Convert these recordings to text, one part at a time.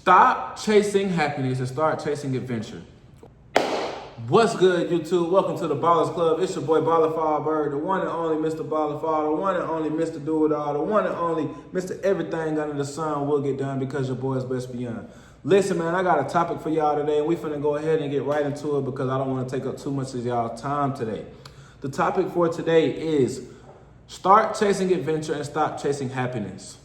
Stop chasing happiness and start chasing adventure. What's good, YouTube? Welcome to the Ballers Club. It's your boy BallOrFallBird, the one and only Mr. BallOrFall, the one and only Mr. Do It All, the one and only Mr. Everything Under the Sun will get done because your boy's best beyond. Listen, man, I got a topic for y'all today, and we finna go ahead and get right into it because I don't want to take up too much of y'all's time today. The topic for today is start chasing adventure and stop chasing happiness.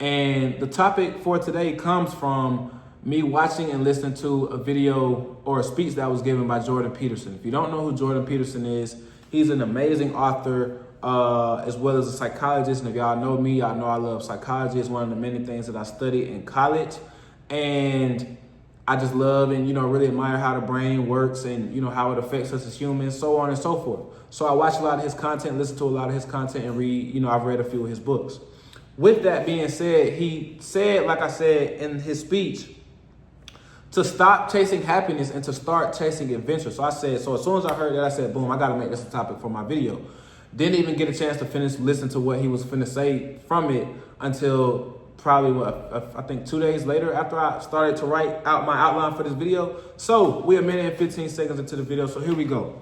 And the topic for today comes from me watching and listening to a video or a speech that was given by Jordan Peterson. If you don't know who Jordan Peterson is, he's an amazing author as well as a psychologist. And if y'all know me, y'all know I love psychology. It's one of the many things that I studied in college. And I just love and, really admire how the brain works and, how it affects us as humans, so on and so forth. So I watch a lot of his content, listen to a lot of his content, and read, I've read a few of his books. With that being said, he said, like I said in his speech, to stop chasing happiness and to start chasing adventure. So as soon as I heard that, I said, boom, I got to make this a topic for my video. Didn't even get a chance to finish listening to what he was finna say from it until probably, I think 2 days later after I started to write out my outline for this video. So we're a minute and 15 seconds into the video, so here we go.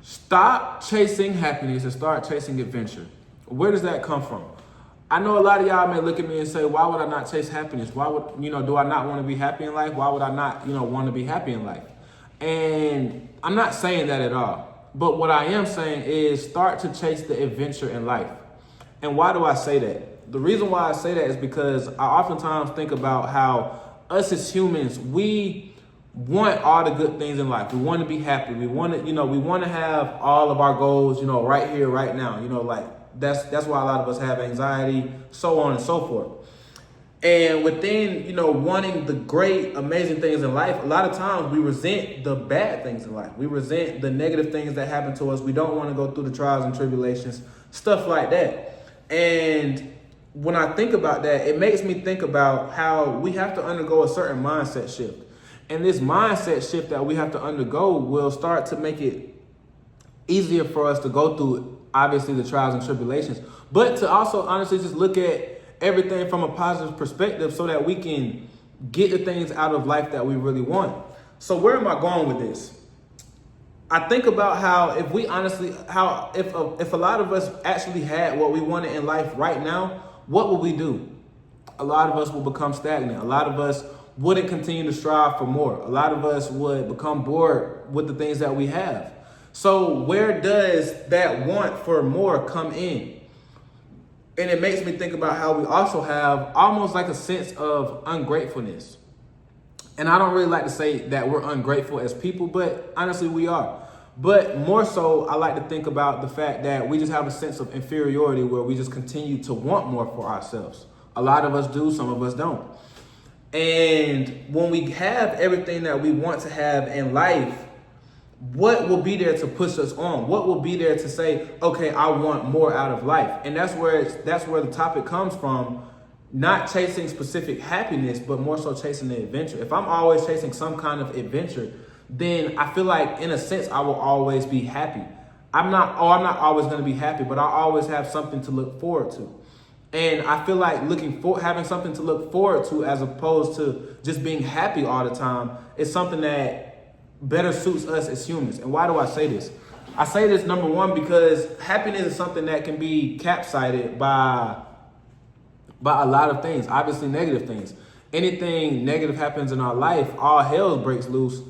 Stop chasing happiness and start chasing adventure. Where does that come from? I know a lot of y'all may look at me and say, why would I not chase happiness? Why would, do I not want to be happy in life? Why would I not, want to be happy in life? And I'm not saying that at all. But what I am saying is start to chase the adventure in life. And why do I say that? The reason why I say that is because I oftentimes think about how us as humans, we want all the good things in life. We want to be happy. We want to, we want to have all of our goals, right here, right now, That's why a lot of us have anxiety, so on and so forth. And within, wanting the great, amazing things in life, a lot of times we resent the bad things in life. We resent the negative things that happen to us. We don't want to go through the trials and tribulations, stuff like that. And when I think about that, it makes me think about how we have to undergo a certain mindset shift. And this mindset shift that we have to undergo will start to make it easier for us to go through obviously the trials and tribulations, but to also honestly just look at everything from a positive perspective so that we can get the things out of life that we really want. So where am I going with this? I think about how if a lot of us actually had what we wanted in life right now, what would we do? A lot of us will become stagnant. A lot of us wouldn't continue to strive for more. A lot of us would become bored with the things that we have. So where does that want for more come in? And it makes me think about how we also have almost like a sense of ungratefulness. And I don't really like to say that we're ungrateful as people, but honestly we are. But more so, I like to think about the fact that we just have a sense of inferiority where we just continue to want more for ourselves. A lot of us do, some of us don't. And when we have everything that we want to have in life, what will be there to push us on? What will be there to say, okay, I want more out of life? And that's where the topic comes from, not chasing specific happiness, but more so chasing the adventure. If I'm always chasing some kind of adventure, then I feel like in a sense, I will always be happy. I'm not always going to be happy, but I always have something to look forward to. And I feel like having something to look forward to as opposed to just being happy all the time is something that better suits us as humans. And why do I say this? I say this, number one, because happiness is something that can be capsided by a lot of things, obviously negative things. Anything negative happens in our life, all hell breaks loose.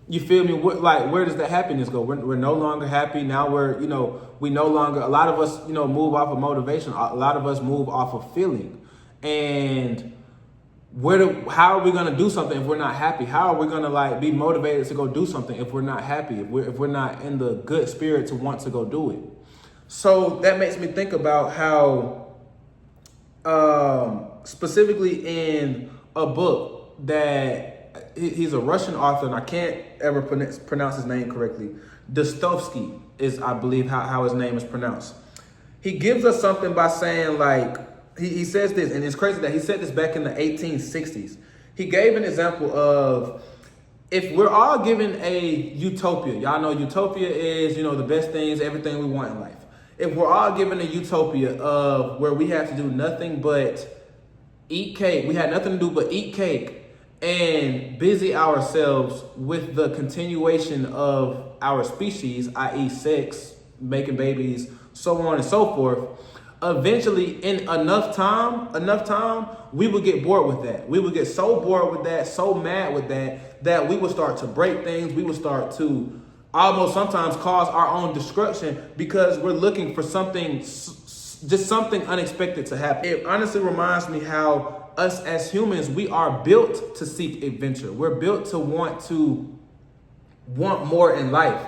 You feel me? Where does the happiness go? We're no longer happy. Now we no longer, a lot of us, move off of motivation. A lot of us move off of feeling. And how are we going to do something if we're not happy? How are we going to be motivated to go do something if we're not happy? If we're not in the good spirit to want to go do it? So that makes me think about how, specifically in a book that he's a Russian author, and I can't ever pronounce his name correctly. Dostoevsky is, I believe, how his name is pronounced. He gives us something by saying he says this, and it's crazy that he said this back in the 1860s. He gave an example of if we're all given a utopia. Y'all know utopia is, the best things, everything we want in life. If we're all given a utopia of where we have to do nothing but eat cake. We had nothing to do but eat cake and busy ourselves with the continuation of our species, i.e. sex, making babies, so on and so forth. Eventually, in enough time, we would get bored with that. We would get so bored with that, so mad with that, that we would start to break things. We would start to almost sometimes cause our own destruction because we're looking for something, just something unexpected to happen. It honestly reminds me how us as humans, we are built to seek adventure. We're built to want more in life.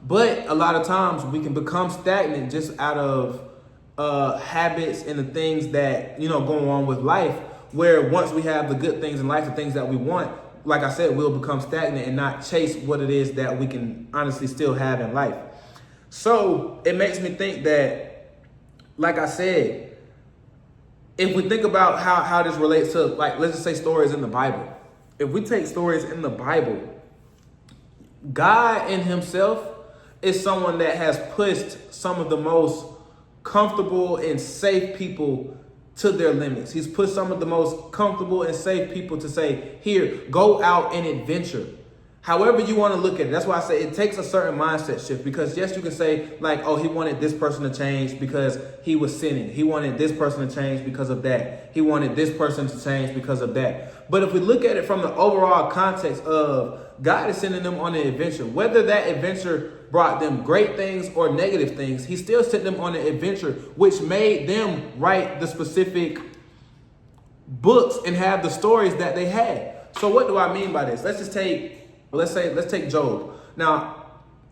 But a lot of times we can become stagnant just out of habits and the things that, go on with life, where once we have the good things in life, the things that we want, like I said, we'll become stagnant and not chase what it is that we can honestly still have in life. So it makes me think that, like I said, if we think about how this relates to, like, let's just say stories in the Bible. If we take stories in the Bible, God in himself is someone that has pushed some of the most comfortable and safe people to their limits. He's pushed some of the most comfortable and safe people to say, here, go out and adventure. However you want to look at it. That's why I say it takes a certain mindset shift, because yes, you can say like, oh, he wanted this person to change because he was sinning. He wanted this person to change because of that. He wanted this person to change because of that. But if we look at it from the overall context of God is sending them on an adventure, whether that adventure brought them great things or negative things, he still sent them on an adventure, which made them write the specific books and have the stories that they had. So what do I mean by this? Let's take Job. Now,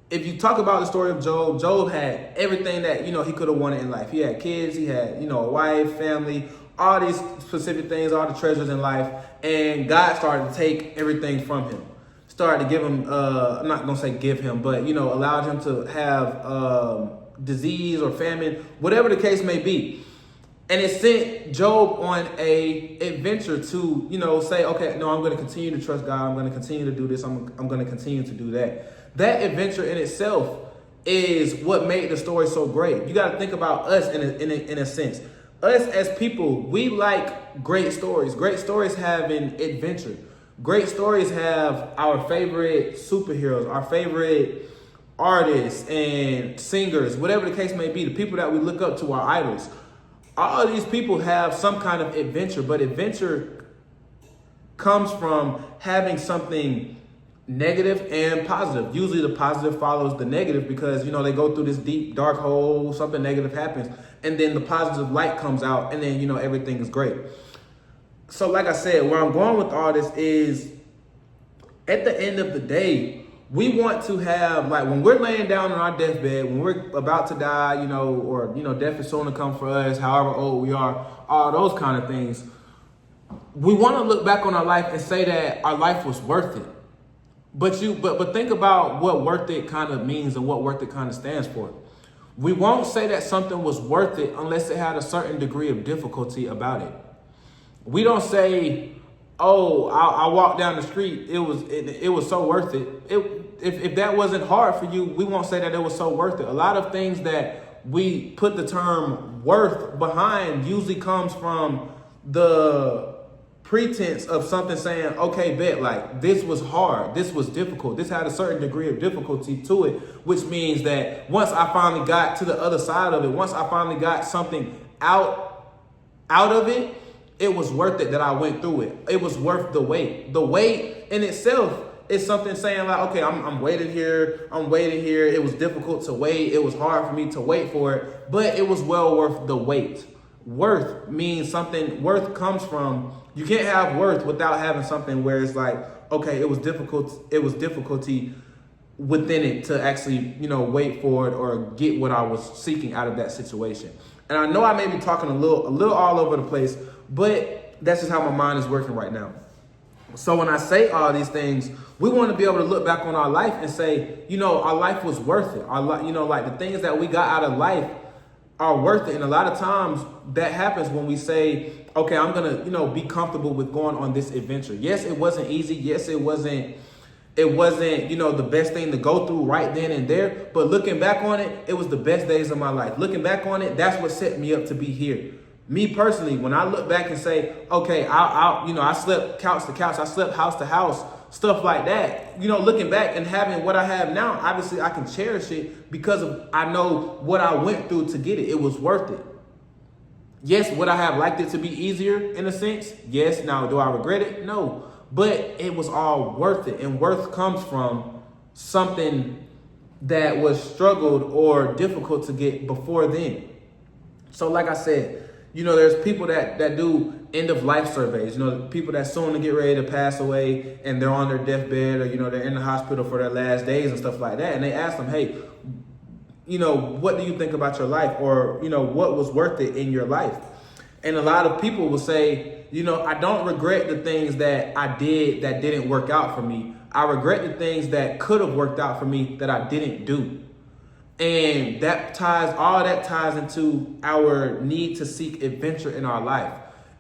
if you talk about the story of Job, Job had everything that, he could have wanted in life. He had kids, he had, a wife, family, all these specific things, all the treasures in life. And God started to take everything from him. Started to give him, I'm not going to say give him, but, allowed him to have disease or famine, whatever the case may be. And it sent Job on a adventure to, say, okay, no, I'm going to continue to trust God. I'm going to continue to do this. I'm going to continue to do that. That adventure in itself is what made the story so great. You got to think about us in a sense. Us as people, we like great stories. Great stories have an adventure. Great stories have our favorite superheroes, our favorite artists and singers, whatever the case may be, the people that we look up to, our idols. All of these people have some kind of adventure, but adventure comes from having something negative and positive. Usually the positive follows the negative because, they go through this deep, dark hole, something negative happens, and then the positive light comes out, and then, everything is great. So like I said, where I'm going with all this is, at the end of the day, we want to have, like, when we're laying down on our deathbed, when we're about to die, or, death is soon to come for us, however old we are, all those kind of things. We want to look back on our life and say that our life was worth it. But think about what worth it kind of means and what worth it kind of stands for. We won't say that something was worth it unless it had a certain degree of difficulty about it. We don't say, oh, I walked down the street, it was so worth it. If that wasn't hard for you, we won't say that it was so worth it. A lot of things that we put the term worth behind usually comes from the pretense of something saying, okay, bet, like, this was hard, this was difficult, this had a certain degree of difficulty to it, which means that once I finally got to the other side of it, once I finally got something out of it, it was worth it that I went through it. It was worth the wait. The wait in itself is something saying like, okay, I'm waiting here. It was difficult to wait. It was hard for me to wait for it, but it was well worth the wait. Worth means something. Worth comes from, you can't have worth without having something where it's like, okay, it was difficult. It was difficulty within it to actually, wait for it or get what I was seeking out of that situation. And I know I may be talking a little all over the place, but that's just how my mind is working right now. So when I say all these things, we want to be able to look back on our life and say, our life was worth it. Our like the things that we got out of life are worth it. And a lot of times that happens when we say, okay, I'm going to, be comfortable with going on this adventure. Yes, it wasn't easy. Yes, it wasn't, the best thing to go through right then and there. But looking back on it, it was the best days of my life. Looking back on it, that's what set me up to be here. Me personally, when I look back and say, okay, I slept couch to couch, I slept house to house, stuff like that. Looking back and having what I have now, obviously I can cherish it because I know what I went through to get it. It was worth it. Yes, would I have liked it to be easier in a sense? Yes. Now, do I regret it? No. But it was all worth it. And worth comes from something that was struggled or difficult to get before then. So like I said, there's people that do end of life surveys, people that soon to get ready to pass away and they're on their deathbed or, they're in the hospital for their last days and stuff like that. And they ask them, hey, what do you think about your life? Or, what was worth it in your life? And a lot of people will say, I don't regret the things that I did that didn't work out for me. I regret the things that could have worked out for me that I didn't do. And all that ties into our need to seek adventure in our life.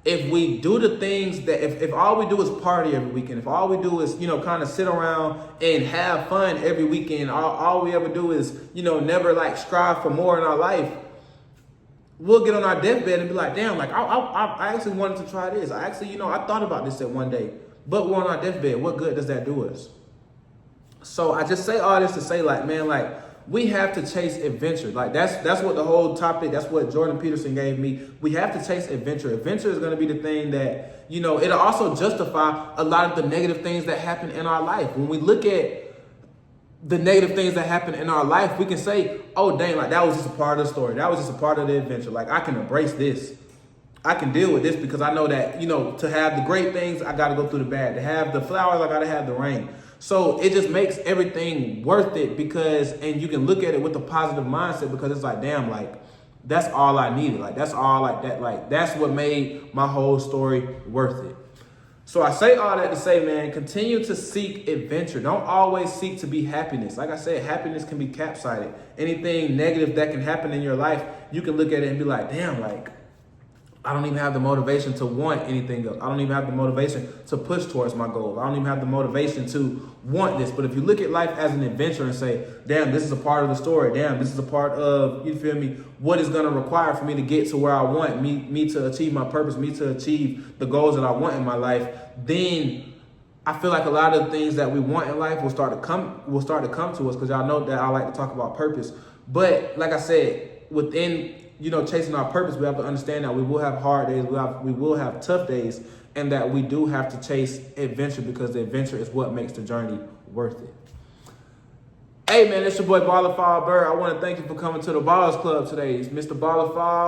If we do the things that, if all we do is party every weekend, if all we do is, kind of sit around and have fun every weekend, all we ever do is, never like strive for more in our life, we'll get on our deathbed and be like, damn, like I actually wanted to try this. I actually, I thought about this at one day, but we're on our deathbed. What good does that do us? So I just say all this to say, like, man, like, we have to chase adventure. Like that's what the whole topic, that's what Jordan Peterson gave me. We have to chase adventure. Adventure is going to be the thing that, it'll also justify a lot of the negative things that happen in our life. When we look at the negative things that happen in our life, we can say, oh, dang, like that was just a part of the story. That was just a part of the adventure. Like I can embrace this. I can deal with this because I know that, to have the great things, I got to go through the bad. To have the flowers, I got to have the rain. So it just makes everything worth it and you can look at it with a positive mindset because it's like, damn, like that's all I needed. Like that's all like that. Like that's what made my whole story worth it. So I say all that to say, man, continue to seek adventure. Don't always seek to be happiness. Like I said, happiness can be capsided. Anything negative that can happen in your life, you can look at it and be like, damn, like I don't even have the motivation to want anything else. I don't even have the motivation to push towards my goal. I don't even have the motivation to want this. But if you look at life as an adventure and say, damn, this is a part of the story. Damn, this is a part of, you feel me, what is going to require for me to get to where I want, me to achieve my purpose, me to achieve the goals that I want in my life, then I feel like a lot of the things that we want in life will start to come to us because y'all know that I like to talk about purpose. But like I said, within chasing our purpose, we have to understand that we will have hard days, we will have tough days, and that we do have to chase adventure because the adventure is what makes the journey worth it. Hey man, it's your boy BallOrFallBird. I want to thank you for coming to the Ballers Club today. It's Mr. BallOrFall.